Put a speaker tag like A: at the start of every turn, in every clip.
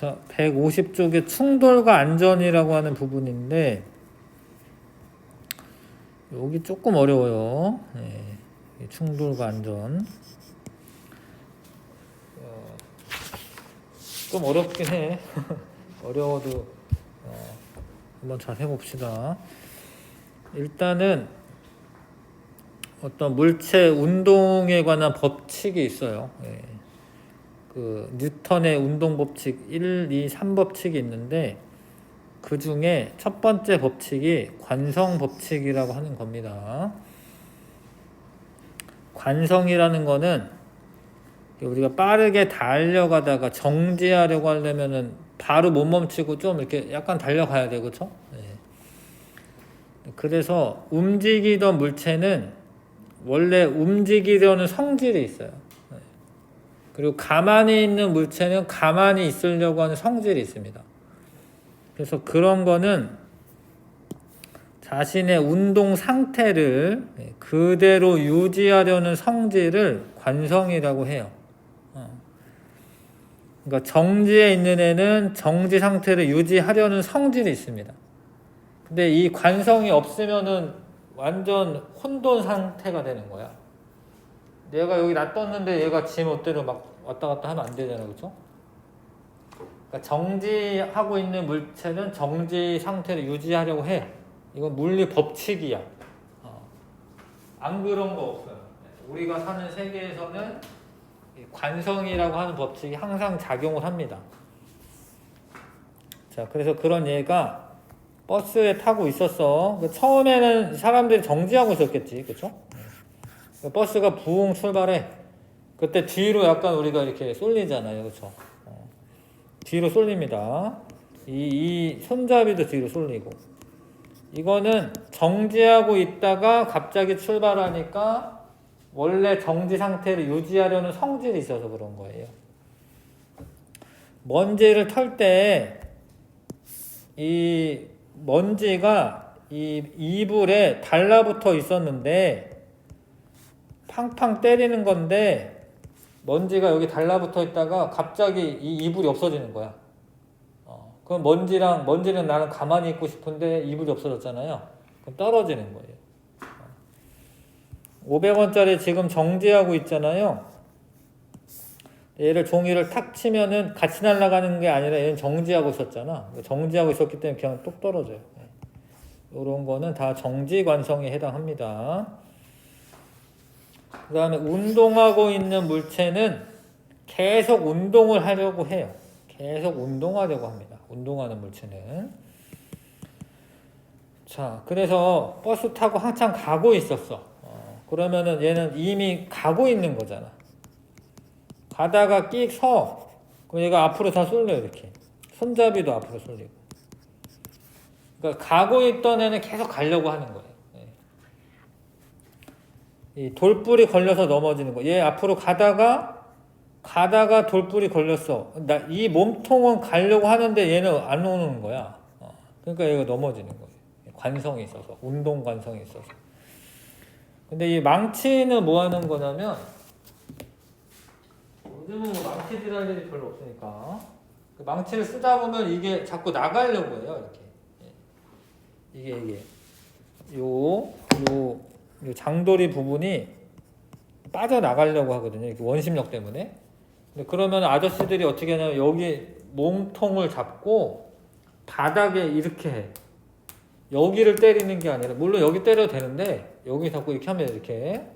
A: 자, 150쪽의 충돌과 안전이라고 하는 부분인데 여기 조금 어려워요. 네, 충돌과 안전. 좀 어렵긴 해. 어려워도 한번 잘 해봅시다. 일단은 어떤 물체 운동에 관한 법칙이 있어요. 예. 그 뉴턴의 운동 법칙 1, 2, 3법칙이 있는데 그 중에 첫 번째 법칙이 관성 법칙이라고 하는 겁니다. 관성이라는 거는 우리가 빠르게 달려가다가 정지하려고 하려면은 바로 못 멈추고 좀 이렇게 약간 달려가야 돼요. 그렇죠? 네. 그래서 움직이던 물체는 원래 움직이려는 성질이 있어요. 네. 그리고 가만히 있는 물체는 가만히 있으려고 하는 성질이 있습니다. 그래서 그런 거는 자신의 운동 상태를 그대로 유지하려는 성질을 관성이라고 해요. 그러니까 정지에 있는 애는 정지 상태를 유지하려는 성질이 있습니다. 근데 이 관성이 없으면은 완전 혼돈 상태가 되는 거야. 내가 여기 놔뒀는데 얘가 지 멋대로 막 왔다 갔다 하면 안 되잖아, 그렇죠? 그러니까 정지하고 있는 물체는 정지 상태를 유지하려고 해. 이건 물리 법칙이야. 안 그런 거 없어요. 우리가 사는 세계에서는 관성이라고 하는 법칙이 항상 작용을 합니다. 자, 그래서 그런 얘가 버스에 타고 있었어. 처음에는 사람들이 정지하고 있었겠지, 그렇죠? 버스가 부웅 출발해. 그때 뒤로 약간 우리가 이렇게 쏠리잖아요, 그렇죠? 뒤로 쏠립니다. 이 손잡이도 뒤로 쏠리고. 이거는 정지하고 있다가 갑자기 출발하니까 원래 정지 상태를 유지하려는 성질이 있어서 그런 거예요. 먼지를 털 때 이 먼지가 이 이불에 달라붙어 있었는데 팡팡 때리는 건데 먼지가 여기 달라붙어 있다가 갑자기 이 이불이 없어지는 거야. 그럼 먼지는 나는 가만히 있고 싶은데 이불이 없어졌잖아요. 그럼 떨어지는 거예요. 500원짜리 지금 정지하고 있잖아요. 얘를 종이를 탁 치면은 같이 날아가는 게 아니라 얘는 정지하고 있었잖아. 정지하고 있었기 때문에 그냥 뚝 떨어져요. 이런 거는 다 정지 관성에 해당합니다. 그 다음에 운동하고 있는 물체는 계속 운동을 하려고 해요. 계속 운동하려고 합니다. 운동하는 물체는. 자, 그래서 버스 타고 한참 가고 있었어. 그러면은 얘는 이미 가고 있는 거잖아. 가다가 끽 서. 그럼 얘가 앞으로 다 쏠려, 이렇게. 손잡이도 앞으로 쏠리고. 그러니까 가고 있던 애는 계속 가려고 하는 거예요. 이 돌불이 걸려서 넘어지는 거. 얘 앞으로 가다가 돌불이 걸렸어. 이 몸통은 가려고 하는데 얘는 안 오는 거야. 그러니까 얘가 넘어지는 거예요. 관성이 있어서. 운동 관성이 있어서. 근데 이 망치는 뭐 하는 거냐면, 요즘은 뭐 망치질 할 일이 별로 없으니까, 그 망치를 쓰다 보면 이게 자꾸 나가려고 해요, 이렇게. 이게. 요 장도리 부분이 빠져나가려고 하거든요. 이렇게 원심력 때문에. 근데 그러면 아저씨들이 어떻게 하냐면, 여기 몸통을 잡고 바닥에 이렇게 해. 여기를 때리는 게 아니라, 물론 여기 때려도 되는데 여기 자꾸 이렇게 하면 이렇게.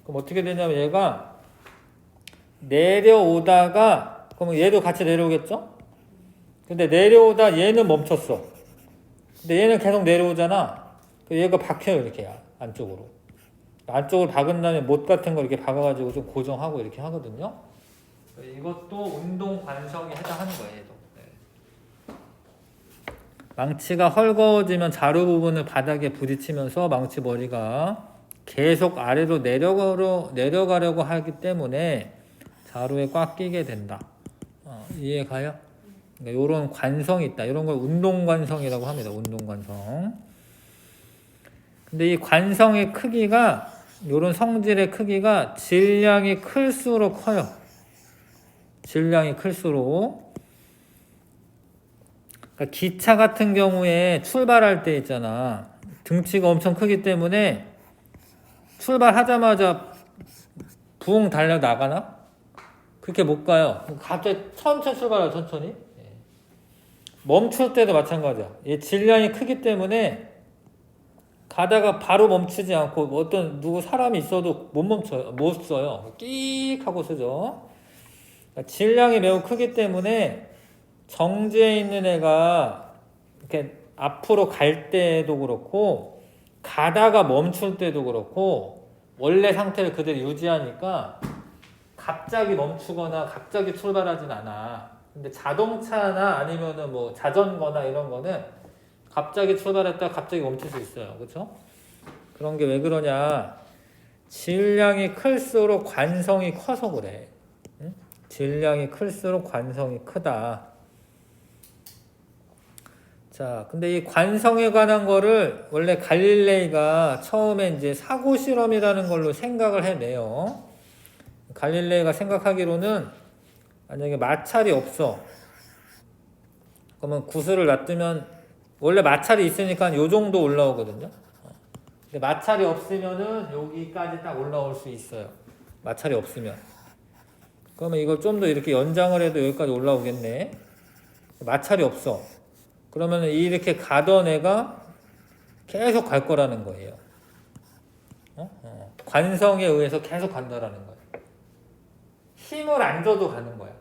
A: 그럼 어떻게 되냐면 얘가 내려오다가, 그러면 얘도 같이 내려오겠죠? 근데 내려오다 얘는 멈췄어. 근데 얘는 계속 내려오잖아. 얘가 박혀요, 이렇게 안쪽으로. 안쪽을 박은 다음에 못 같은 거 이렇게 박아가지고 좀 고정하고 이렇게 하거든요. 이것도 운동 관성에 해당하는 거예요, 얘도. 망치가 헐거워지면 자루 부분을 바닥에 부딪히면서 망치 머리가 계속 아래로 내려가려고 하기 때문에 자루에 꽉 끼게 된다. 이해가요? 그러니까 이런 관성이 있다. 이런 걸 운동 관성이라고 합니다. 운동 관성. 근데 이 관성의 크기가, 이런 성질의 크기가 질량이 클수록 커요. 질량이 클수록. 그러니까 기차 같은 경우에 출발할 때 있잖아. 등치가 엄청 크기 때문에 출발하자마자 부엉 달려 나가나? 그렇게 못 가요. 갑자기 천천히 출발해요, 천천히. 멈출 때도 마찬가지야. 이 질량이 크기 때문에 가다가 바로 멈추지 않고 어떤 누구 사람이 있어도 못 멈춰요. 못 써요. 끽 하고 쓰죠. 그러니까 질량이 매우 크기 때문에 정지해 있는 애가 이렇게 앞으로 갈 때도 그렇고 가다가 멈출 때도 그렇고 원래 상태를 그대로 유지하니까 갑자기 멈추거나 갑자기 출발하진 않아. 근데 자동차나 아니면은 뭐 자전거나 이런 거는 갑자기 출발했다가 갑자기 멈출 수 있어요. 그렇죠? 그런 게 왜 그러냐? 질량이 클수록 관성이 커서 그래. 응? 질량이 클수록 관성이 크다. 자, 근데 이 관성에 관한 거를 원래 갈릴레이가 처음에 이제 사고 실험이라는 걸로 생각을 해내요. 갈릴레이가 생각하기로는 만약에 마찰이 없어. 그러면 구슬을 놔두면 원래 마찰이 있으니까 요 정도 올라오거든요. 근데 마찰이 없으면은 여기까지 딱 올라올 수 있어요. 마찰이 없으면. 그러면 이걸 좀 더 이렇게 연장을 해도 여기까지 올라오겠네. 마찰이 없어. 그러면 이렇게 가던 애가 계속 갈 거라는 거예요. 관성에 의해서 계속 간다라는 거예요. 힘을 안 줘도 가는 거야.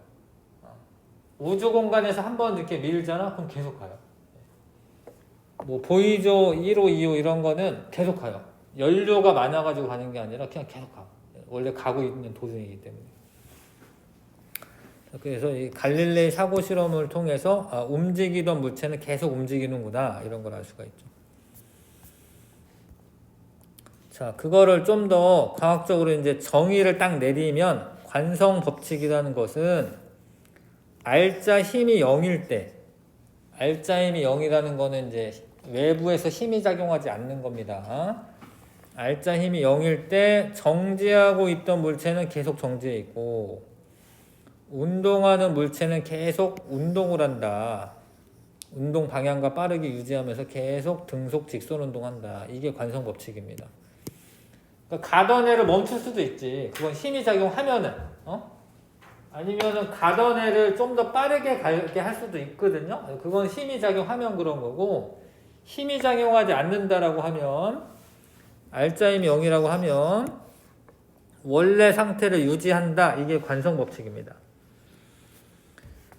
A: 우주 공간에서 한번 이렇게 밀잖아? 그럼 계속 가요. 뭐 보이죠? 1호, 2호 이런 거는 계속 가요. 연료가 많아가지고 가는 게 아니라 그냥 계속 가. 원래 가고 있는 도중이기 때문에. 그래서 이 갈릴레이 사고 실험을 통해서 움직이던 물체는 계속 움직이는구나 이런 걸 알 수가 있죠. 자, 그거를 좀 더 과학적으로 이제 정의를 딱 내리면 관성 법칙이라는 것은 알자 힘이 0일 때, 알자 힘이 0이라는 거는 이제 외부에서 힘이 작용하지 않는 겁니다. 알자 힘이 0일 때 정지하고 있던 물체는 계속 정지해 있고 운동하는 물체는 계속 운동을 한다. 운동 방향과 빠르게 유지하면서 계속 등속 직선 운동한다. 이게 관성 법칙입니다. 그러니까 가던 애를 멈출 수도 있지. 그건 힘이 작용하면은, 아니면은 가던 애를 좀 더 빠르게 가게 할 수도 있거든요. 그건 힘이 작용하면 그런 거고, 힘이 작용하지 않는다라고 하면, 알자힘이 0이라고 하면, 원래 상태를 유지한다. 이게 관성 법칙입니다.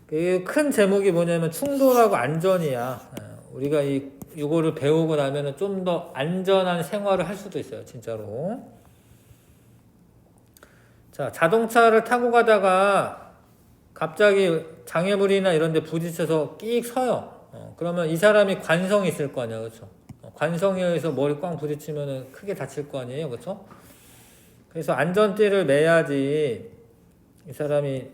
A: 그 큰 제목이 뭐냐면 충돌하고 안전이야. 우리가 이거를 배우고 나면은 좀 더 안전한 생활을 할 수도 있어요, 진짜로. 자, 자동차를 타고 가다가 갑자기 장애물이나 이런 데 부딪혀서 끽 서요. 그러면 이 사람이 관성이 있을 거 아니야, 그렇죠? 관성에 의해서 머리 꽝 부딪히면은 크게 다칠 거 아니에요, 그렇죠? 그래서 안전띠를 매야지 이 사람이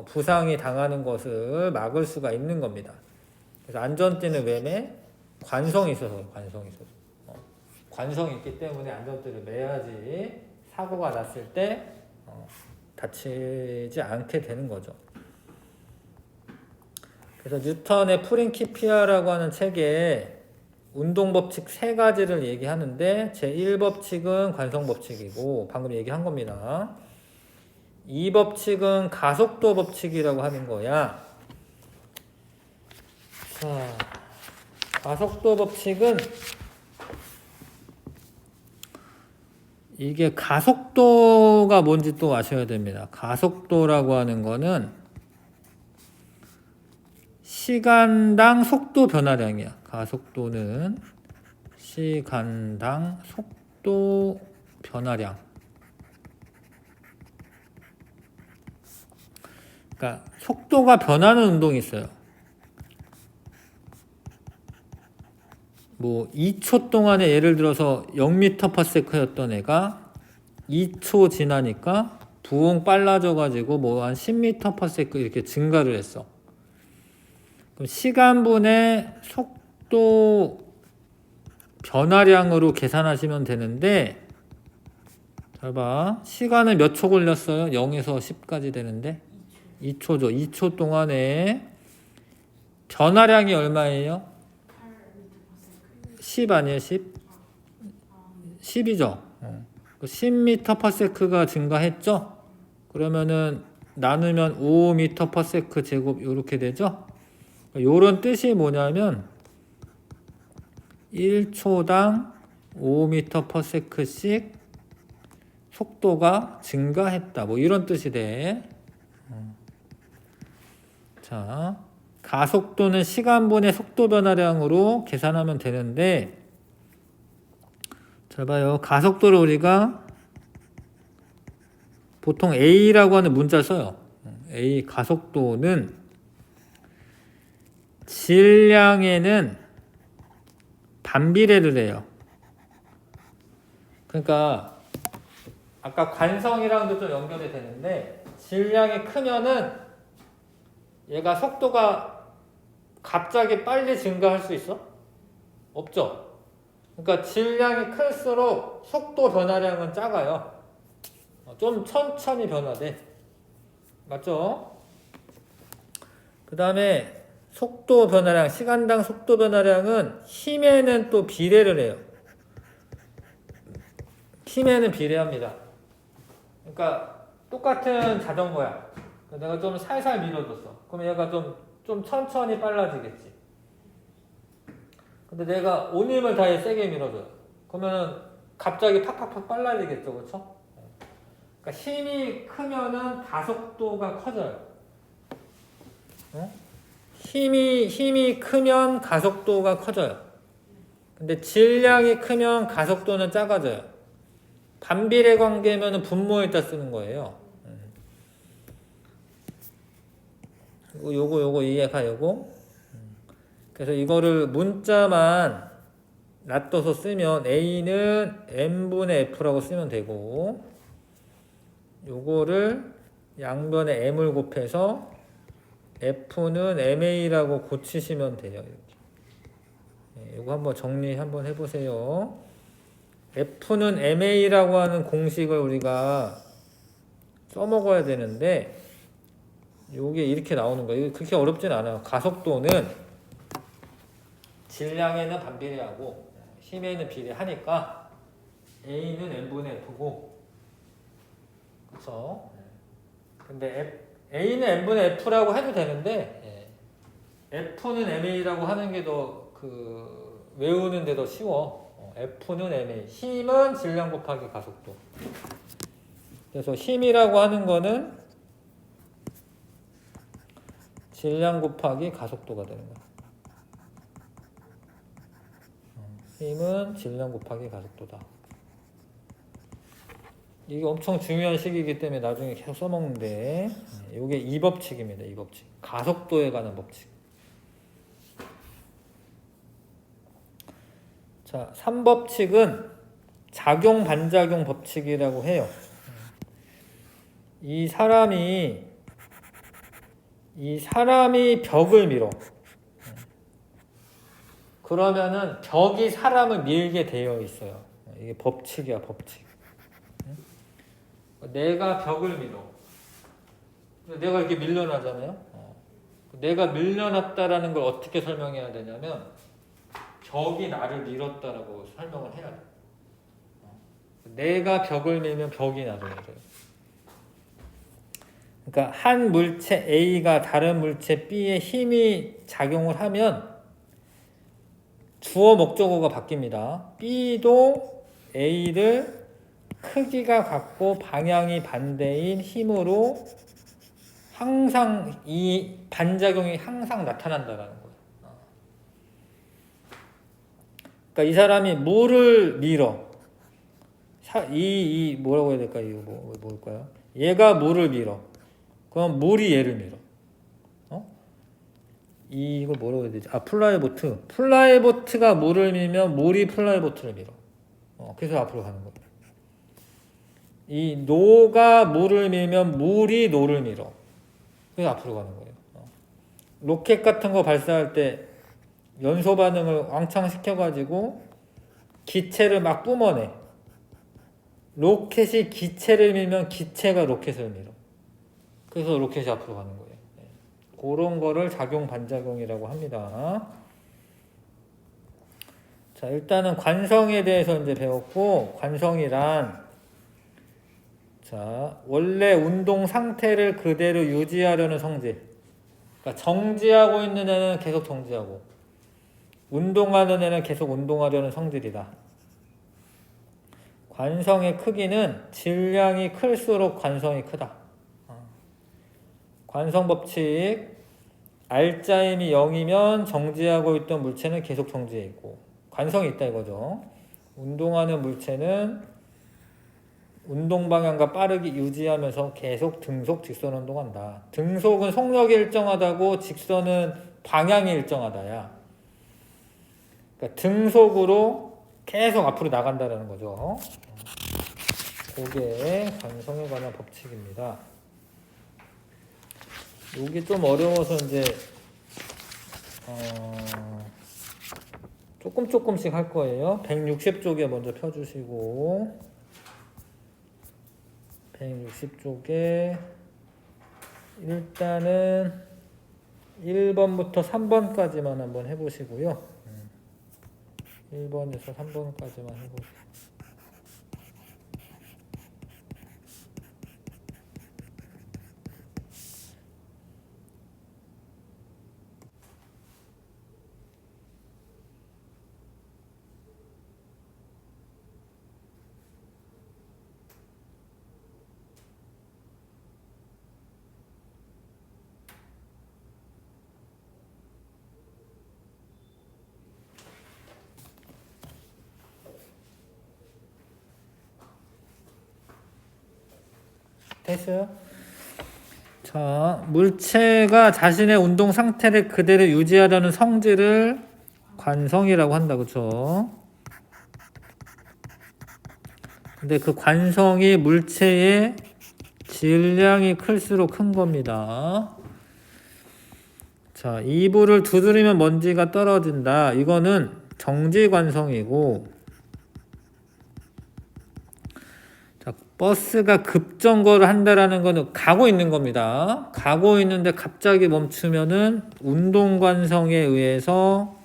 A: 부상이 당하는 것을 막을 수가 있는 겁니다. 그래서 안전띠는 왜 매? 관성이 있어서, 관성이 있어서. 관성이 있기 때문에 안전띠를 매야지 사고가 났을 때 다치지 않게 되는 거죠. 그래서 뉴턴의 프린키피아라고 하는 책에 운동법칙 3가지를 얘기하는데 제1법칙은 관성법칙이고 방금 얘기한 겁니다. 2법칙은 가속도 법칙이라고 하는 거야. 자, 가속도 법칙은 이게 가속도가 뭔지 또 아셔야 됩니다. 가속도라고 하는 거는 시간당 속도 변화량이야. 가속도는 시간당 속도 변화량. 그러니까 속도가 변하는 운동이 있어요. 뭐 2초 동안에 예를 들어서 0m/s였던 애가 2초 지나니까 부엉 빨라져 가지고 뭐 한 10m/s 이렇게 증가를 했어. 그럼 시간분의 속도 변화량으로 계산하시면 되는데 잘 봐. 시간은 몇 초 걸렸어요? 0에서 10까지 되는데 2초죠. 2초 동안에 변화량이 얼마예요? 10 아니에요? 10? 10이죠. 10m/s가 증가했죠? 그러면은 나누면 5m/s 제곱 이렇게 되죠? 요런 뜻이 뭐냐면 1초당 5m/s씩 속도가 증가했다. 뭐 이런 뜻이 돼. 자, 가속도는 시간분의 속도 변화량으로 계산하면 되는데, 잘 봐요. 가속도를 우리가 보통 A라고 하는 문자를 써요. A 가속도는 질량에는 반비례를 해요. 그러니까 아까 관성이랑도 좀 연결이 되는데, 질량이 크면은 얘가 속도가 갑자기 빨리 증가할 수 있어? 없죠. 그러니까 질량이 클수록 속도 변화량은 작아요. 좀 천천히 변화돼. 맞죠? 그 다음에 속도 변화량, 시간당 속도 변화량은 힘에는 또 비례를 해요. 힘에는 비례합니다. 그러니까 똑같은 자전거야. 내가 좀 살살 밀어줬어. 그럼 얘가 좀 천천히 빨라지겠지. 근데 내가 온 힘을 다해 세게 밀어줘요. 그러면은 갑자기 팍팍팍 빨라지겠죠. 그렇죠? 그러니까 힘이 크면은 가속도가 커져요. 힘이 크면 가속도가 커져요. 근데 질량이 크면 가속도는 작아져요. 반비례 관계면은 분모에다 쓰는 거예요. 요거 이해가 요거. 그래서 이거를 문자만 놔둬서 쓰면 A는 M분의 F라고 쓰면 되고, 요거를 양변에 M을 곱해서 F는 MA라고 고치시면 돼요. 이렇게. 요거 한번 정리 한번 해보세요. F는 MA라고 하는 공식을 우리가 써먹어야 되는데, 요게 이렇게 나오는 거예요. 이게 그렇게 어렵진 않아요. 가속도는 질량에는 반비례하고 힘에는 비례하니까 A는 M분의 F고, 그렇죠? 근데 A는 M분의 F라고 해도 되는데 F는 MA라고 하는 게 더 외우는 데 더 쉬워. F는 MA, 힘은 질량 곱하기 가속도. 그래서 힘이라고 하는 거는 질량 곱하기 가속도가 되는 거야. 힘은 질량 곱하기 가속도다. 이게 엄청 중요한 식이기 때문에 나중에 계속 써먹는데, 이게 이 법칙입니다. 이 법칙. 가속도에 관한 법칙. 자, 3법칙은 작용 반작용 법칙이라고 해요. 이 사람이 벽을 밀어. 그러면은 벽이 사람을 밀게 되어 있어요. 이게 법칙이야, 법칙. 내가 벽을 밀어. 내가 이렇게 밀려나잖아요. 내가 밀려났다라는 걸 어떻게 설명해야 되냐면, 벽이 나를 밀었다라고 설명을 해야 돼. 내가 벽을 밀면 벽이 나를 밀어요. 그러니까 한 물체 A가 다른 물체 B에 힘이 작용을 하면 주어 목적어가 바뀝니다. B도 A를 크기가 같고 방향이 반대인 힘으로 항상 이 반작용이 항상 나타난다라는 거예요. 그러니까 이 사람이 물을 밀어. 이 뭐라고 해야 될까? 이거 뭘까요? 얘가 물을 밀어. 그럼 물이 얘를 밀어. 이걸 뭐라고 해야 되지? 플라이보트. 플라이보트가 물을 밀면 물이 플라이보트를 밀어. 그래서 앞으로 가는 거예요. 이 노가 물을 밀면 물이 노를 밀어. 그래서 앞으로 가는 거예요. 로켓 같은 거 발사할 때 연소 반응을 왕창 시켜가지고 기체를 막 뿜어내. 로켓이 기체를 밀면 기체가 로켓을 밀어. 그래서 로켓이 앞으로 가는 거예요. 그런 거를 작용 반작용이라고 합니다. 자, 일단은 관성에 대해서 이제 배웠고, 관성이란 자, 원래 운동 상태를 그대로 유지하려는 성질. 그러니까 정지하고 있는 애는 계속 정지하고, 운동하는 애는 계속 운동하려는 성질이다. 관성의 크기는 질량이 클수록 관성이 크다. 관성 법칙, R자임이 0이면 정지하고 있던 물체는 계속 정지해 있고, 관성이 있다 이거죠. 운동하는 물체는 운동 방향과 빠르게 유지하면서 계속 등속, 직선 운동한다. 등속은 속력이 일정하다고, 직선은 방향이 일정하다야. 그러니까 등속으로 계속 앞으로 나간다는 거죠. 그게 관성에 관한 법칙입니다. 여기 좀 어려워서 이제 조금씩 할 거예요. 160쪽에 먼저 펴주시고, 160쪽에 일단은 1번부터 3번까지만 한번 해보시고요. 1번에서 3번까지만 해보세요. 됐어요? 자, 물체가 자신의 운동 상태를 그대로 유지하려는 성질을 관성이라고 한다, 그쵸? 근데 그 관성이 물체의 질량이 클수록 큰 겁니다. 자, 이불을 두드리면 먼지가 떨어진다. 이거는 정지관성이고, 버스가 급정거를 한다라는 거는 가고 있는 겁니다. 가고 있는데 갑자기 멈추면은 운동관성에 의해서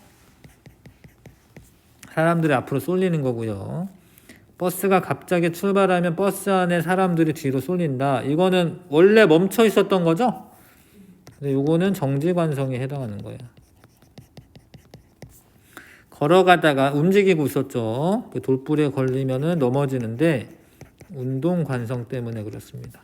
A: 사람들이 앞으로 쏠리는 거고요. 버스가 갑자기 출발하면 버스 안에 사람들이 뒤로 쏠린다. 이거는 원래 멈춰 있었던 거죠? 근데 요거는 정지관성에 해당하는 거예요. 걸어가다가 움직이고 있었죠. 그 돌부리에 걸리면은 넘어지는데 운동 관성 때문에 그렇습니다.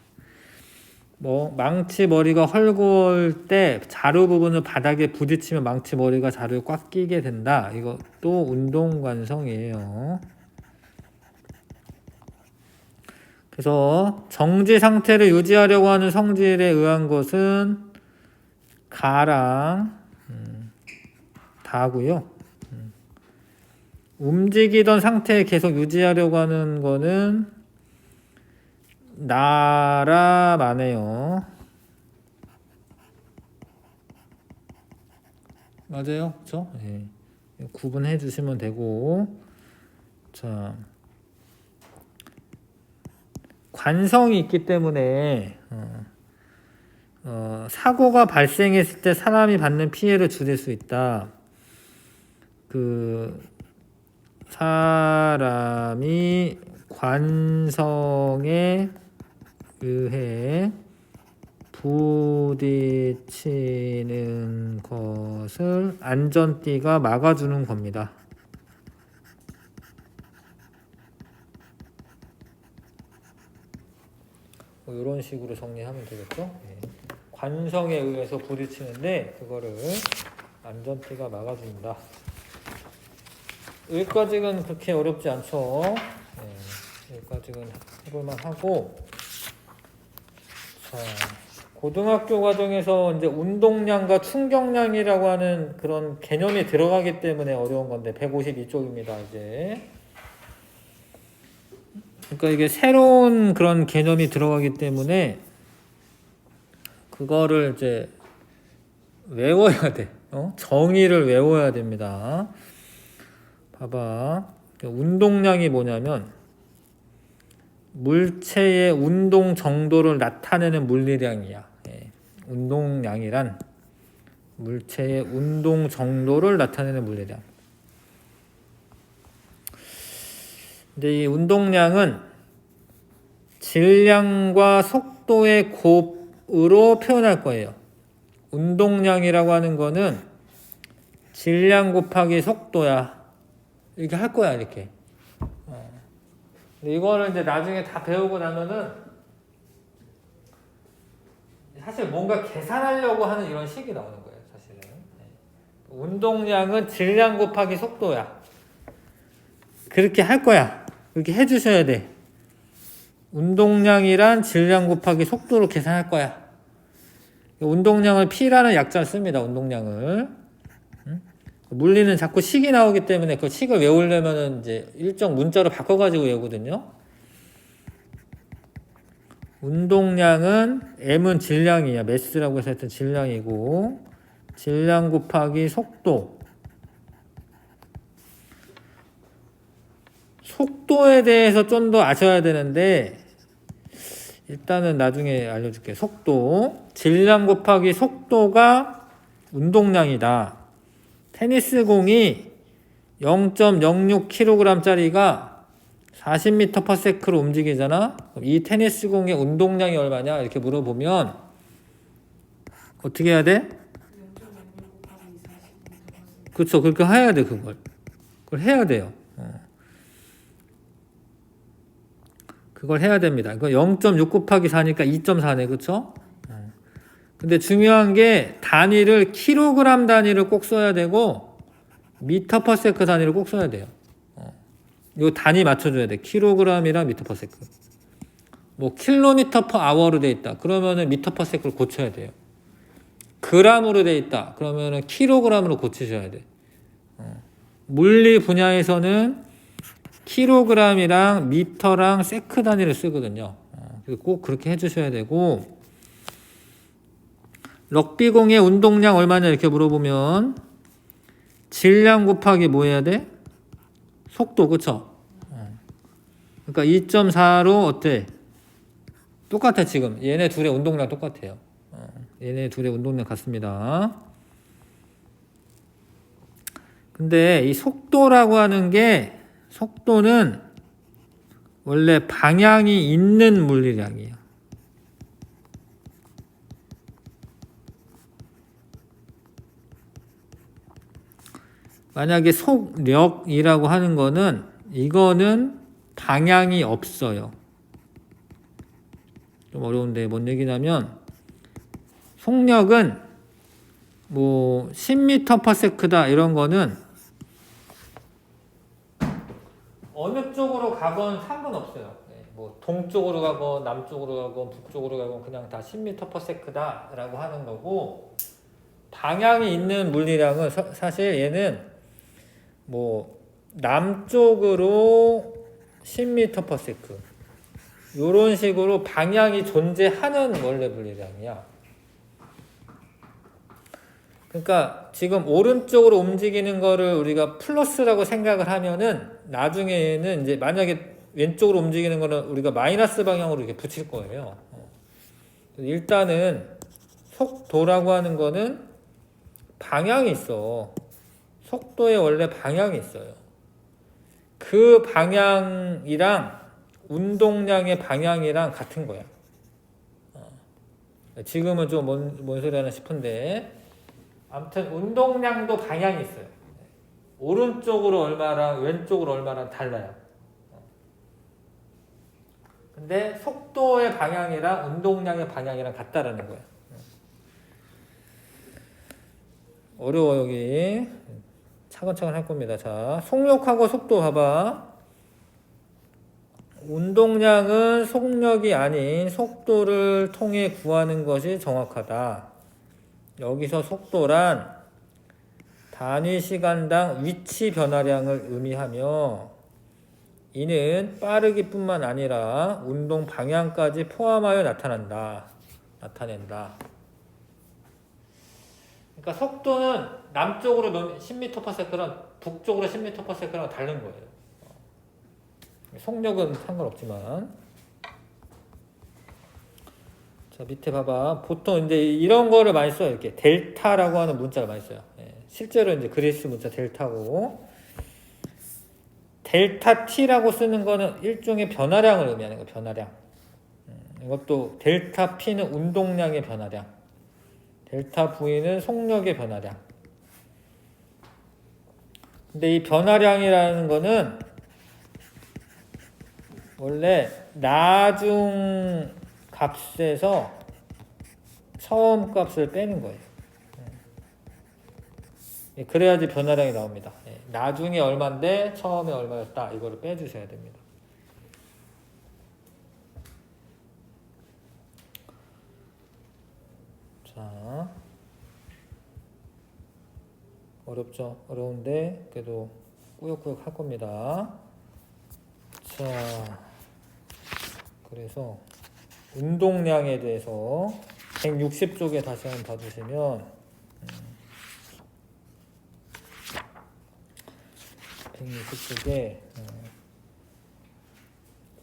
A: 뭐 망치 머리가 헐거울 때 자루 부분을 바닥에 부딪히면 망치 머리가 자루에 꽉 끼게 된다. 이것도 운동 관성이에요. 그래서 정지 상태를 유지하려고 하는 성질에 의한 것은 가랑 다고요. 움직이던 상태에 계속 유지하려고 하는 거는 나라만해요. 맞아요, 그렇죠? 네. 구분해 주시면 되고, 자, 관성이 있기 때문에 사고가 발생했을 때 사람이 받는 피해를 줄일 수 있다. 그 사람이 관성에 의해 부딪히는 것을 안전띠가 막아주는 겁니다. 뭐 이런 식으로 정리하면 되겠죠? 네. 관성에 의해서 부딪히는데 그거를 안전띠가 막아준다. 여기까지는 그렇게 어렵지 않죠? 네. 여기까지는 해볼만 하고, 자, 고등학교 과정에서 이제 운동량과 충격량이라고 하는 그런 개념이 들어가기 때문에 어려운 건데 152쪽입니다. 이제 그러니까 이게 새로운 그런 개념이 들어가기 때문에 그거를 이제 외워야 돼. 정의를 외워야 됩니다. 봐봐. 운동량이 뭐냐면 물체의 운동 정도를 나타내는 물리량이야. 운동량이란 물체의 운동 정도를 나타내는 물리량. 근데 이 운동량은 질량과 속도의 곱으로 표현할 거예요. 운동량이라고 하는 거는 질량 곱하기 속도야. 이렇게 할 거야, 이렇게. 근데 이거를 이제 나중에 다 배우고 나면은 사실 뭔가 계산하려고 하는 이런 식이 나오는 거예요, 사실은. 운동량은 질량 곱하기 속도야. 그렇게 할 거야. 그렇게 해주셔야 돼. 운동량이란 질량 곱하기 속도로 계산할 거야. 운동량을 P라는 약자를 씁니다. 운동량을. 물리는 자꾸 식이 나오기 때문에 그 식을 외우려면 이제 일정 문자로 바꿔가지고 외우거든요. 운동량은 M은 질량이야. 매스라고 해서 했던 질량이고, 질량 곱하기 속도. 속도에 대해서 좀 더 아셔야 되는데, 일단은 나중에 알려줄게. 속도. 질량 곱하기 속도가 운동량이다. 테니스 공이 0.06kg짜리가 40m/s로 움직이잖아. 그럼 이 테니스 공의 운동량이 얼마냐? 이렇게 물어보면 어떻게 해야 돼? 그렇죠. 그렇게 해야 돼, 그걸. 그걸 해야 돼요. 그걸 해야 됩니다. 이거 0.6 곱하기 4니까 2.4네, 그렇죠? 근데 중요한 게 단위를 킬로그램 단위를 꼭 써야 되고 미터 퍼 세크 단위를 꼭 써야 돼요. 이 단위 맞춰줘야 돼. 킬로그램이랑 미터 퍼 세크. 뭐 킬로미터 퍼 아워로 돼 있다. 그러면은 미터 퍼 세크를 고쳐야 돼요. 그램으로 돼 있다. 그러면은 킬로그램으로 고치셔야 돼. 물리 분야에서는 킬로그램이랑 미터랑 세크 단위를 쓰거든요. 꼭 그렇게 해주셔야 되고, 럭비공의 운동량 얼마냐 이렇게 물어보면 질량 곱하기 뭐 해야 돼? 속도, 그쵸? 그러니까 2.4로 어때? 똑같아. 지금 얘네 둘의 운동량 똑같아요. 얘네 둘의 운동량 같습니다. 근데 이 속도라고 하는 게, 속도는 원래 방향이 있는 물리량이에요. 만약에 속력이라고 하는 거는, 이거는 방향이 없어요. 좀 어려운데 뭔 얘기냐면, 속력은 뭐 10m/s다 이런 거는 어느 쪽으로 가건 상관없어요. 뭐 동쪽으로 가건 남쪽으로 가건 북쪽으로 가건 그냥 다 10m/s다 라고 하는 거고, 방향이 있는 물리량은 사실 얘는 뭐 남쪽으로 10m/s 요런 식으로 방향이 존재하는 원래 물리량이야. 그러니까 지금 오른쪽으로 움직이는 거를 우리가 플러스라고 생각을 하면은 나중에는 이제 만약에 왼쪽으로 움직이는 거는 우리가 마이너스 방향으로 이렇게 붙일 거예요. 일단은 속도라고 하는 거는 방향이 있어. 속도에 원래 방향이 있어요. 그 방향이랑 운동량의 방향이랑 같은 거야. 지금은 좀 뭔 소리 하나 싶은데, 아무튼 운동량도 방향이 있어요. 오른쪽으로 얼마랑 왼쪽으로 얼마랑 달라요. 근데 속도의 방향이랑 운동량의 방향이랑 같다라는 거예요. 어려워 여기. 차근차근 할 겁니다. 자, 속력하고 속도 봐봐. 운동량은 속력이 아닌 속도를 통해 구하는 것이 정확하다. 여기서 속도란 단위 시간당 위치 변화량을 의미하며, 이는 빠르기뿐만 아니라 운동 방향까지 포함하여 나타낸다. 그러니까 속도는 남쪽으로 10m/s랑 북쪽으로 10m/s랑 다른 거예요. 속력은 상관없지만. 자, 자, 밑에 봐봐. 보통 이제 이런 거를 많이 써요. 이렇게 델타라고 하는 문자를 많이 써요. 예, 실제로 이제 그리스 문자 델타고, 델타 T라고 쓰는 거는 일종의 변화량을 의미하는 거예요. 변화량. 이것도 델타 P는 운동량의 변화량, 델타 V는 속력의 변화량. 근데 이 변화량이라는 거는 원래 나중 값에서 처음 값을 빼는 거예요. 그래야지 변화량이 나옵니다. 나중에 얼마인데 처음에 얼마였다. 이거를 빼주셔야 됩니다. 자, 어렵죠? 어려운데 그래도 꾸역꾸역 할 겁니다. 자, 그래서 운동량에 대해서 160쪽에 다시 한번 봐주시면 160쪽에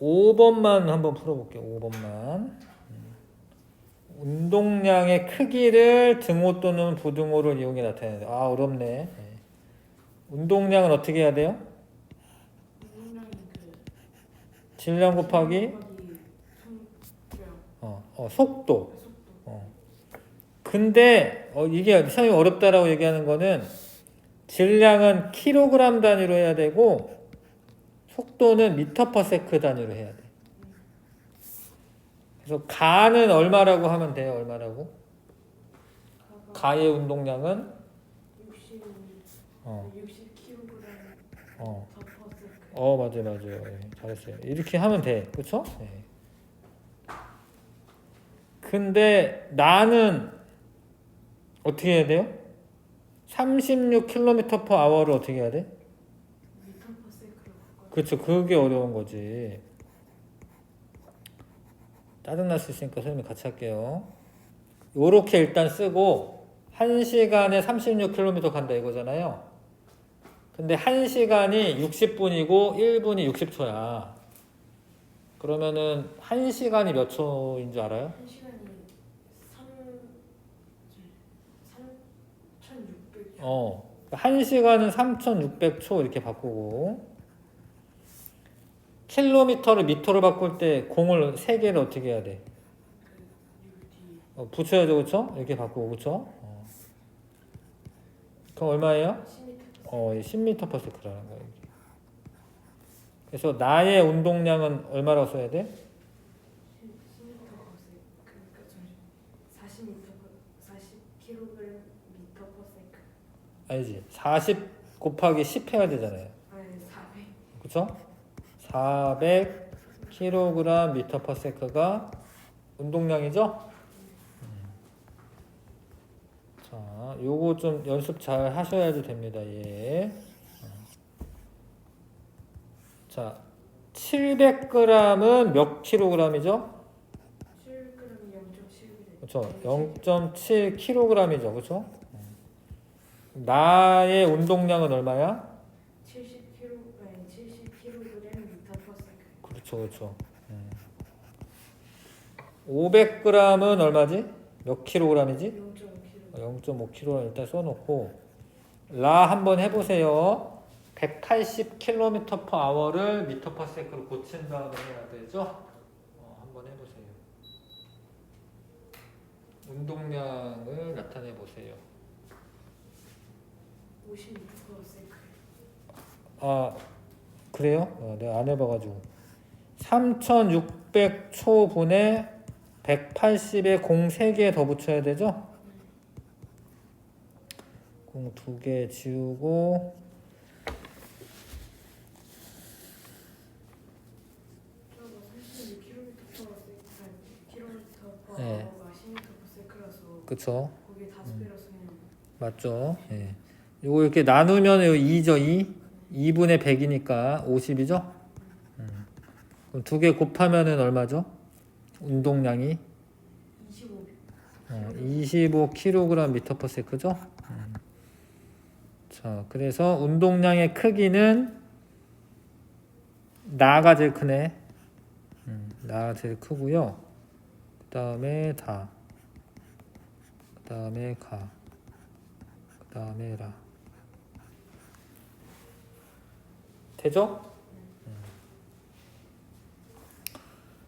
A: 5번만 한번 풀어볼게요. 5번만. 운동량의 크기를 등호 또는 부등호를 이용해 나타내는. 아, 어렵네. 운동량은 어떻게 해야 돼요? 질량 곱하기 속도. 근데 이게 상당히 어렵다라고 얘기하는 거는 질량은 킬로그램 단위로 해야 되고 속도는 미터 퍼 세크 단위로 해야 돼. 그래서 가는 얼마라고 하면 돼요? 얼마라고? 가의 운동량은 60kg. 맞아요. 잘했어요. 이렇게 하면 돼. 그쵸? 네. 근데 나는 어떻게 해야 돼요? 36km/h를 어떻게 해야 돼? 그쵸. 그게 어려운 거지. 짜증날 수 있으니까 선생님이 같이 할게요. 요렇게 일단 쓰고 1시간에 36km 간다 이거잖아요. 근데 1시간이 60분이고 1분이 60초야. 그러면은 1시간이 몇 초인 줄 알아요?
B: 1시간이 3,600초.
A: 1시간은 3,600초 이렇게 바꾸고, 킬로미터를 미터로 바꿀 때 공을 3개를 어떻게 해야 돼? 붙여야죠, 그쵸? 이렇게 바꾸고, 그쵸? 그럼 얼마예요? 10m per sec라는 거예요. 그래서 나의 운동량은 얼마라고 써야 돼?
B: 40kg 미터 per second.
A: 아니지. 40 곱하기 10 해야 되잖아요.
B: 아니 400.
A: 그쵸? 400kg 미터 per sec가 운동량이죠? 자, 요거 좀 연습 잘 하셔야지 됩니다. 예. 자, 700g은 몇 킬로그램이죠?
B: 7g이 0.7.
A: 그렇죠. 0.7kg이죠. 그렇죠? 나의 운동량은 얼마야?
B: 70kg 미터 per second.
A: 그렇죠. 500g은 얼마지? 몇 킬로그램이지? 0.5kg 일단 써놓고 라 한번 해보세요. 180km/h를 미터 퍼 세크로 고친 다음에 해야 되죠? 한번 해보세요. 운동량을 나타내 보세요.
B: 50m per second.
A: 아, 그래요? 내가 안 해봐가지고 3600초분에 180에 공 3개 더 붙여야 되죠? 공 2개 지우고 네. 그쵸.
B: 거기에 5배라서 그냥
A: 맞죠. 예. 요거 이렇게 나누면 2죠. 2분의 100이니까 50이죠. 그럼 2개 곱하면은 얼마죠? 운동량이 25kg 미터 퍼 세크죠. 자, 그래서 운동량의 크기는 나가 제일 크네. 나가 제일 크고요. 그 다음에 다, 그 다음에 가, 그 다음에 라. 되죠?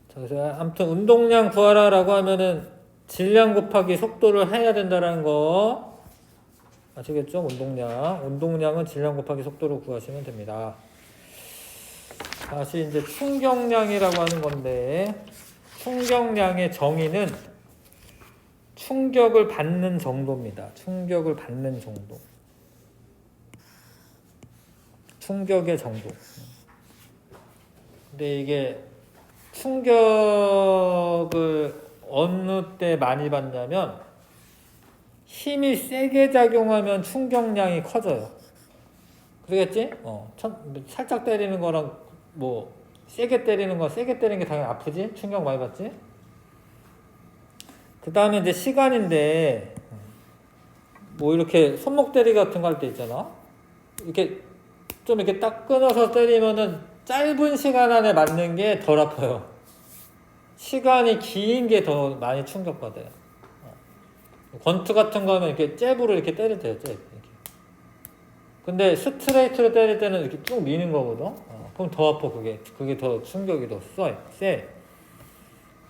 A: 자, 그래서 아무튼 운동량 구하라라고 하면은 질량 곱하기 속도를 해야 된다는 거 아시겠죠? 운동량은 질량 곱하기 속도로 구하시면 됩니다. 다시 이제 충격량이라고 하는 건데, 충격량의 정의는 충격을 받는 정도입니다. 충격을 받는 정도. 충격의 정도. 근데 이게 충격을 어느 때 많이 받냐면 힘이 세게 작용하면 충격량이 커져요. 그러겠지? 살짝 때리는 거랑 뭐 세게 때리는 게 당연히 아프지? 충격 많이 받지? 그 다음에 이제 시간인데 뭐 이렇게 손목 때리기 같은 거 할 때 있잖아. 이렇게 좀 이렇게 딱 끊어서 때리면은 짧은 시간 안에 맞는 게 덜 아파요. 시간이 긴 게 더 많이 충격받아요. 권투 같은 거 하면 이렇게 잽으로 이렇게 때릴 때요, 잽. 이렇게. 근데 스트레이트로 때릴 때는 이렇게 쭉 미는 거거든. 그럼 더 아파, 그게. 그게 더 충격이 더 세.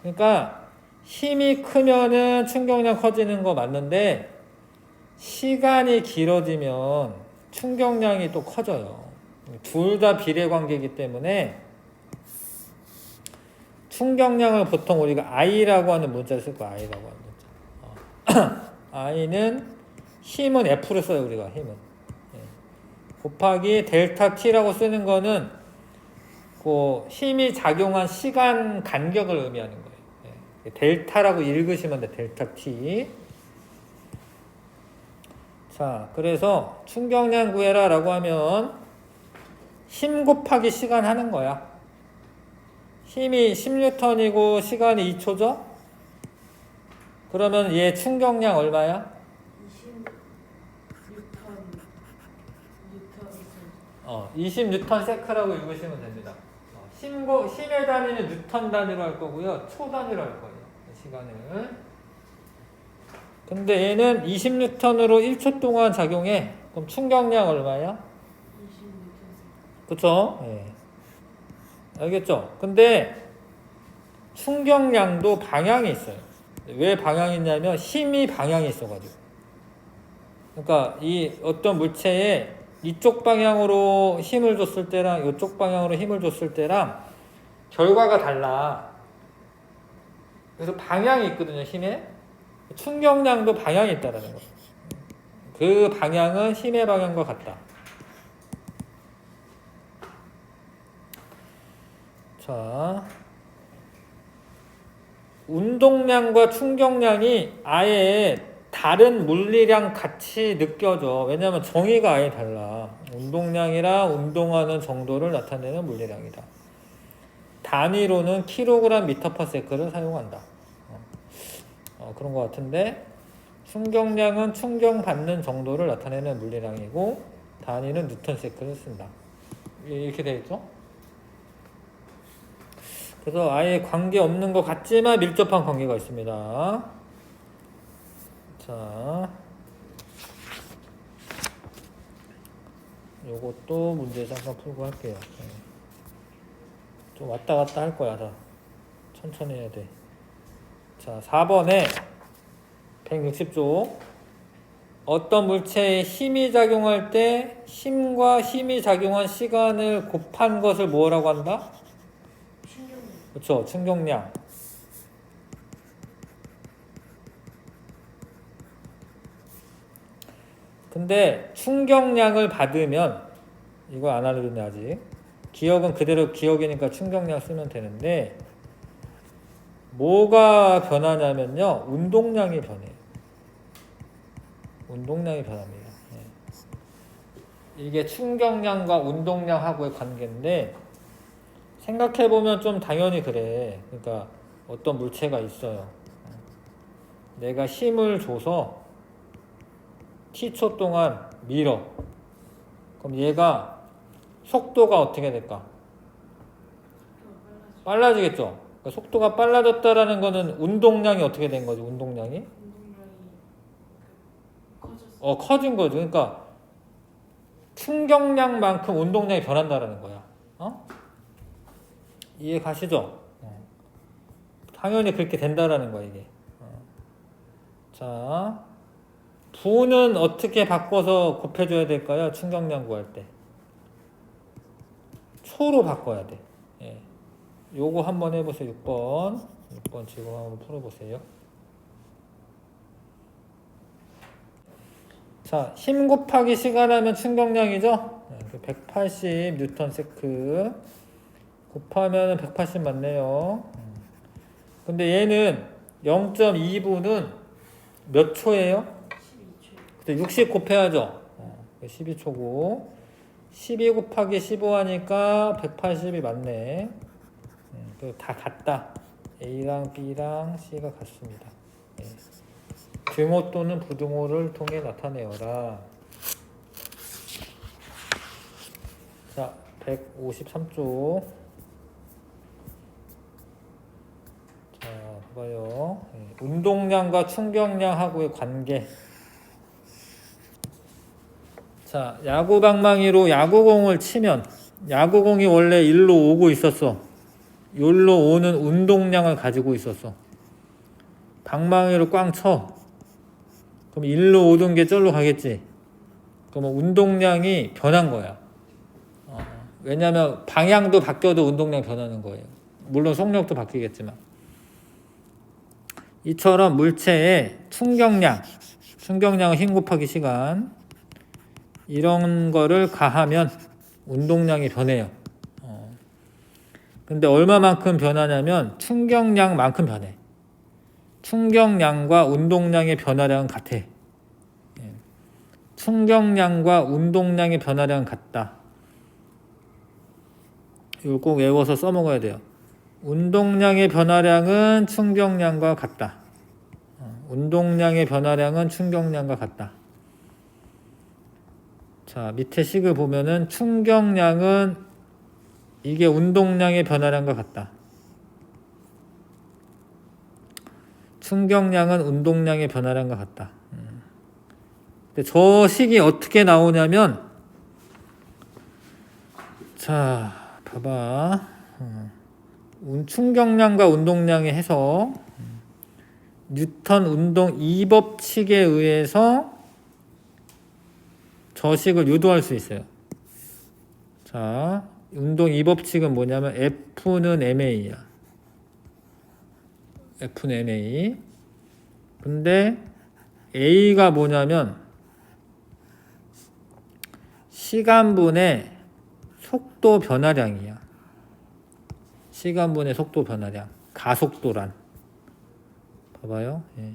A: 그러니까 힘이 크면은 충격량 커지는 거 맞는데 시간이 길어지면 충격량이 또 커져요. 둘 다 비례관계이기 때문에 충격량을 보통 우리가 I라고 하는 문자를 쓸 거야. I라고 하는 문자. I는 힘은 F로 써요. 우리가 힘은. 곱하기 델타 T라고 쓰는 거는 그 힘이 작용한 시간 간격을 의미하는 거예요. 델타라고 읽으시면 돼. 델타 T. 자, 그래서 충격량 구해라 라고 하면 힘 곱하기 시간 하는 거야. 힘이 10N이고 시간이 2초죠? 그러면 얘 충격량 얼마야? 20N 세크라고 읽으시면 됩니다. 힘의 단위는 뉴턴 단위로 할 거고요. 초 단위로 할 거예요. 시간을. 근데 얘는 20N으로 1초 동안 작용해. 그럼 충격량 얼마야?
B: 20N.
A: 그쵸? 예. 알겠죠? 근데 충격량도 방향이 있어요. 왜 방향이 있냐면 힘이 방향이 있어가지고. 그러니까 이 어떤 물체에 이쪽 방향으로 힘을 줬을 때랑 이쪽 방향으로 힘을 줬을 때랑 결과가 달라. 그래서 방향이 있거든요, 힘에. 충격량도 방향이 있다는 거예요. 그 방향은 힘의 방향과 같다. 자, 운동량과 충격량이 아예 다른 물리량 같이 느껴져. 왜냐하면 정의가 아예 달라. 운동량이랑 운동하는 정도를 나타내는 물리량이다. 단위로는 킬로그램 미터 퍼 세크를 사용한다. 그런 것 같은데 충격량은 충격받는 정도를 나타내는 물리량이고 단위는 뉴턴 세크를 쓴다. 이렇게 되어 있죠? 그래서 아예 관계없는 것 같지만 밀접한 관계가 있습니다. 자, 요것도 문제 잠깐 풀고 할게요. 좀 왔다 갔다 할 거야. 다 천천히 해야 돼. 자, 4번에 160조. 어떤 물체에 힘이 작용할 때 힘과 힘이 작용한 시간을 곱한 것을 뭐라고 한다?
B: 충격량.
A: 그렇죠. 충격량. 근데 충격량을 받으면 이거 안 알려줬네 아직. 기억은 그대로 기억이니까 충격량 쓰면 되는데 뭐가 변하냐면요. 운동량이 변해요. 운동량이 변합니다. 이게 충격량과 운동량하고의 관계인데 생각해보면 좀 당연히 그래. 그러니까 어떤 물체가 있어요. 내가 힘을 줘서 t초 동안 밀어. 그럼 얘가 속도가 어떻게 될까? 빨라지겠죠? 그러니까 그러니까 속도가 빨라졌다라는 거는 운동량이 어떻게 된 거지? 운동량이?
B: 운동량이 커졌어.
A: 커진 거죠. 그러니까 충격량만큼 운동량이 변한다라는 거야. 이해 가시죠? 당연히 그렇게 된다라는 거야, 이게. 자, 부는 어떻게 바꿔서 곱해줘야 될까요? 충격량 구할 때. 초로 바꿔야 돼. 예. 요거 한번 해보세요. 6번. 6번 지금 한번 풀어보세요. 자, 힘 곱하기 시간 하면 충격량이죠? 180 뉴턴 세크 곱하면 180 맞네요. 근데 얘는 0.2분은 몇 초예요?
B: 12초.
A: 그때 60 곱해야죠. 12초고 12 곱하기 15 하니까 180이 맞네. 다 같다. A랑 B랑 C가 같습니다. 예. 등호 또는 부등호를 통해 나타내어라. 자, 153쪽. 자, 봐봐요. 운동량과 충격량하고의 관계. 자, 야구 방망이로 야구공을 치면 야구공이 원래 일로 오고 있었어. 여기로 오는 운동량을 가지고 있었어. 방망이로 꽝 쳐. 그럼 일로 오던 게 절로 가겠지. 그럼 운동량이 변한 거야. 왜냐하면 방향도 바뀌어도 운동량 변하는 거예요. 물론 속력도 바뀌겠지만. 이처럼 물체의 충격량은 힘 곱하기 시간, 이런 거를 가하면 운동량이 변해요. 근데 얼마만큼 변하냐면 충격량만큼 변해. 충격량과 운동량의 변화량은 같아. 충격량과 운동량의 변화량은 같다. 이걸 꼭 외워서 써먹어야 돼요. 운동량의 변화량은 충격량과 같다. 운동량의 변화량은 충격량과 같다. 자, 밑에 식을 보면은 충격량은 이게 운동량의 변화량과 같다. 충격량은 운동량의 변화량과 같다. 근데 저 식이 어떻게 나오냐면, 자, 봐봐. 충격량과 운동량의 해석. 뉴턴 운동 2법칙에 의해서 저 식을 유도할 수 있어요. 자, 운동 2법칙은 뭐냐면 F는 ma야. F는 ma. 근데 A가 뭐냐면 시간분의 속도 변화량이야. 시간분의 속도 변화량. 가속도란. 봐봐요. 예.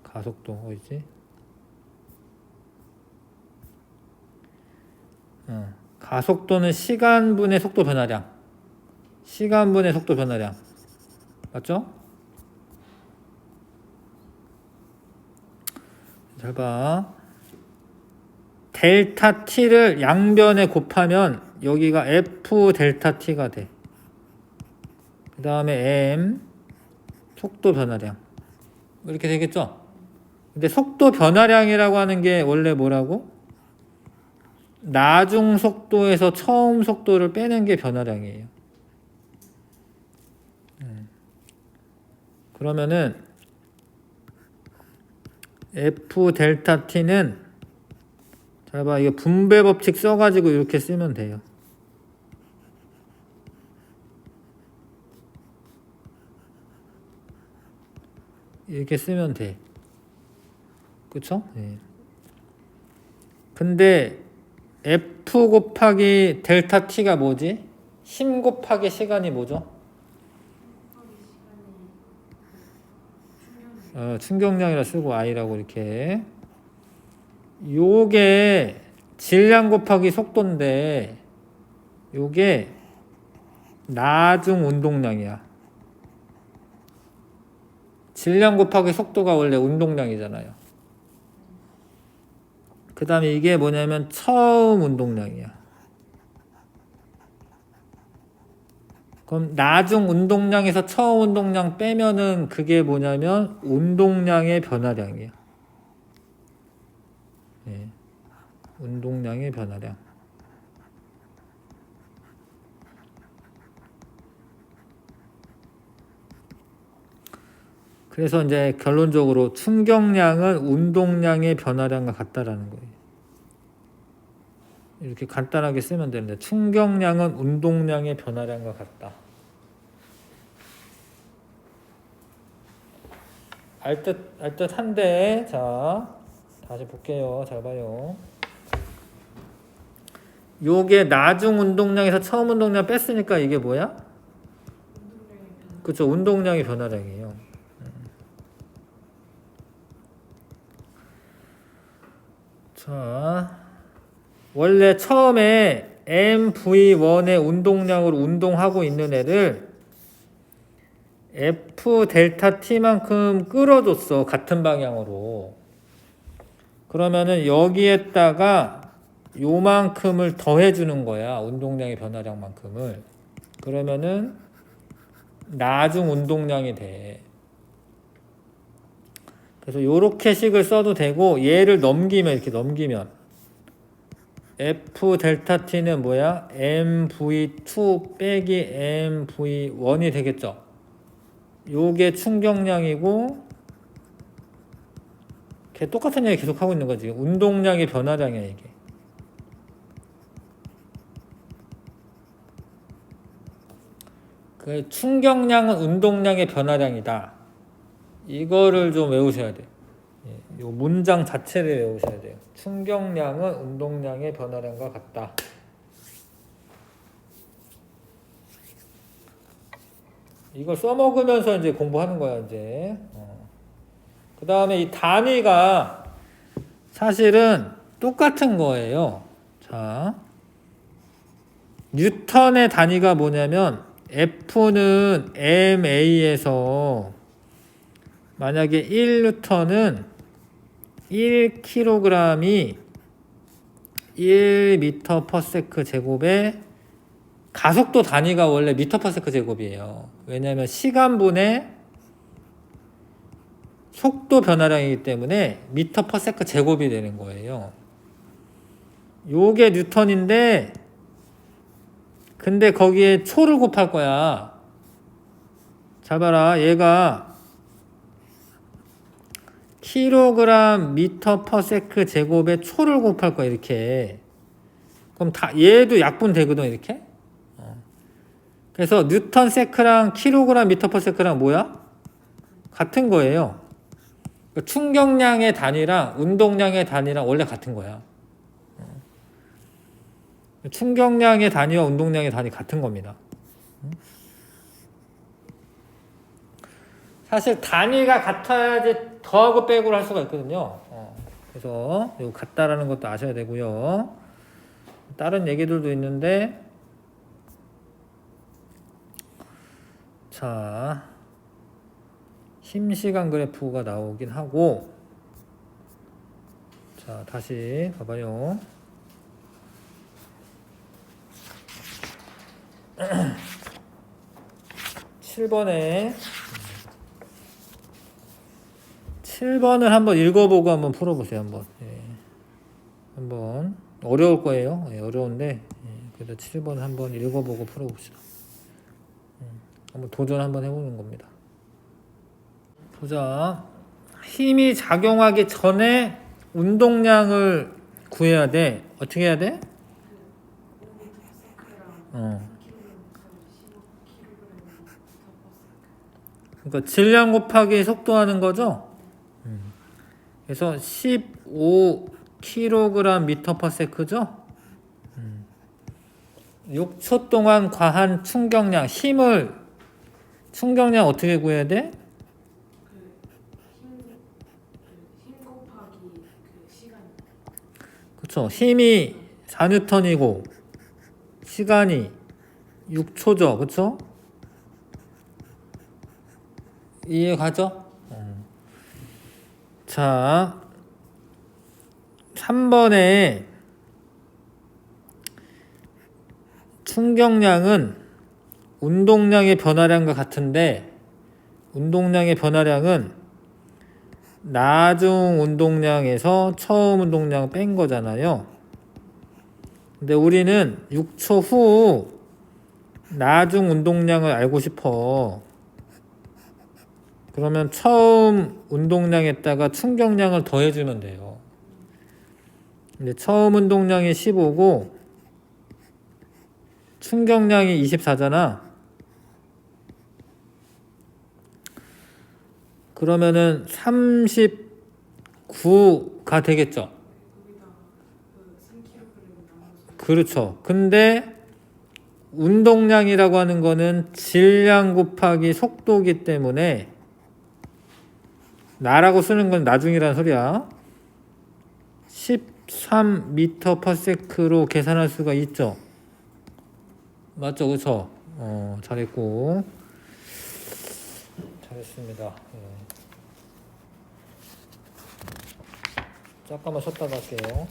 A: 가속도 어디지? 가속도는 시간분의 속도 변화량. 시간분의 속도 변화량. 맞죠? 잘 봐. 델타 t를 양변에 곱하면 여기가 F 델타 t가 돼. 그 다음에 M 속도 변화량. 이렇게 되겠죠? 근데 속도 변화량이라고 하는 게 원래 뭐라고? 나중 속도에서 처음 속도를 빼는 게 변화량이에요. 그러면은 F 델타 t는 잘 봐, 이거 분배 법칙 써가지고 이렇게 쓰면 돼요. 이렇게 쓰면 돼. 그쵸? 네. 근데 F 곱하기 델타 t가 뭐지? 힘 곱하기 시간이 뭐죠? 충격량이라 쓰고 I라고 이렇게. 요게 질량 곱하기 속도인데 요게 나중 운동량이야. 질량 곱하기 속도가 원래 운동량이잖아요. 그 다음에 이게 뭐냐면 처음 운동량이야. 그럼 나중 운동량에서 처음 운동량 빼면은 그게 뭐냐면 운동량의 변화량이에요. 예. 운동량의 변화량. 그래서 이제 결론적으로 충격량은 운동량의 변화량과 같다라는 거예요. 이렇게 간단하게 쓰면 되는데 충격량은 운동량의 변화량과 같다. 알듯한데 자 다시 볼게요. 잘 봐요. 요게 나중 운동량에서 처음 운동량 뺐으니까 이게 뭐야? 그쵸, 운동량의 변화량이에요. 자, 원래 처음에 MV1의 운동량으로 운동하고 있는 애를 F 델타 T만큼 끌어줬어. 같은 방향으로. 그러면은 여기에다가 요만큼을 더해주는 거야. 운동량의 변화량만큼을. 그러면은 나중 운동량이 돼. 그래서 요렇게 식을 써도 되고 얘를 넘기면 이렇게 넘기면 F 델타 T는 뭐야? MV2 빼기 MV1이 되겠죠. 요게 충격량이고 걔 똑같은 얘기 계속 하고 있는 거지. 운동량의 변화량이야 이게. 그 충격량은 운동량의 변화량이다. 이거를 좀 외우셔야 돼. 이 문장 자체를 외우셔야 돼요. 충격량은 운동량의 변화량과 같다. 이걸 써먹으면서 이제 공부하는 거야 이제. 그 다음에 이 단위가 사실은 똑같은 거예요. 자, 뉴턴의 단위가 뭐냐면 F는 MA에서 만약에 1뉴턴은 1kg이 1m/s 제곱에 가속도 단위가 원래 m/s 제곱이에요. 왜냐하면 시간분의 속도 변화량이기 때문에 m/s 제곱이 되는 거예요. 요게 뉴턴인데 근데 거기에 초를 곱할 거야. 잘 봐라. 얘가 킬로그램 m/s 제곱에 초를 곱할 거야 이렇게. 그럼 다 얘도 약분 되거든 이렇게. 그래서 뉴턴 세크랑 킬로그램 m/s랑 뭐야? 같은 거예요. 충격량의 단위랑 운동량의 단위랑 원래 같은 거야. 충격량의 단위와 운동량의 단위 같은 겁니다. 사실 단위가 같아야지 더하고 빼고를 할 수가 있거든요. 그래서 이거 같다라는 것도 아셔야 되고요. 다른 얘기들도 있는데 자 힘시간 그래프가 나오긴 하고 자 다시 봐봐요. 7번을 한번 읽어보고 한번 풀어보세요. 한번. 예. 한번 어려울 거예요. 예, 어려운데 그래도 7번 한번 읽어보고 풀어봅시다. 한번 도전 한번 해보는 겁니다. 보자. 힘이 작용하기 전에 운동량을 구해야 돼. 어떻게 해야 돼? 그러니까 질량 곱하기 속도 하는 거죠. 그래서 15kg m/s죠. 6초 동안 과한 충격량, 충격량 어떻게 구해야 돼?
B: 힘 곱하기 시간.
A: 그렇죠. 힘이 4N이고 시간이 6초죠. 그렇죠? 이해 가죠? 자, 3번에 충격량은 운동량의 변화량과 같은데 운동량의 변화량은 나중 운동량에서 처음 운동량 뺀 거잖아요. 근데 우리는 6초 후 나중 운동량을 알고 싶어. 그러면 처음 운동량에다가 충격량을 더해주면 돼요. 근데 처음 운동량이 15고 충격량이 24잖아. 그러면은 39가 되겠죠.
B: 거기다 그 3kg 남아서
A: 그렇죠. 근데 운동량이라고 하는 거는 질량 곱하기 속도기 때문에 나라고 쓰는 건 나중이라는 소리야. 13m/s로 계산할 수가 있죠. 맞죠? 그렇죠? 잘했고. 잘했습니다. 잠깐만 쉬었다 갈게요.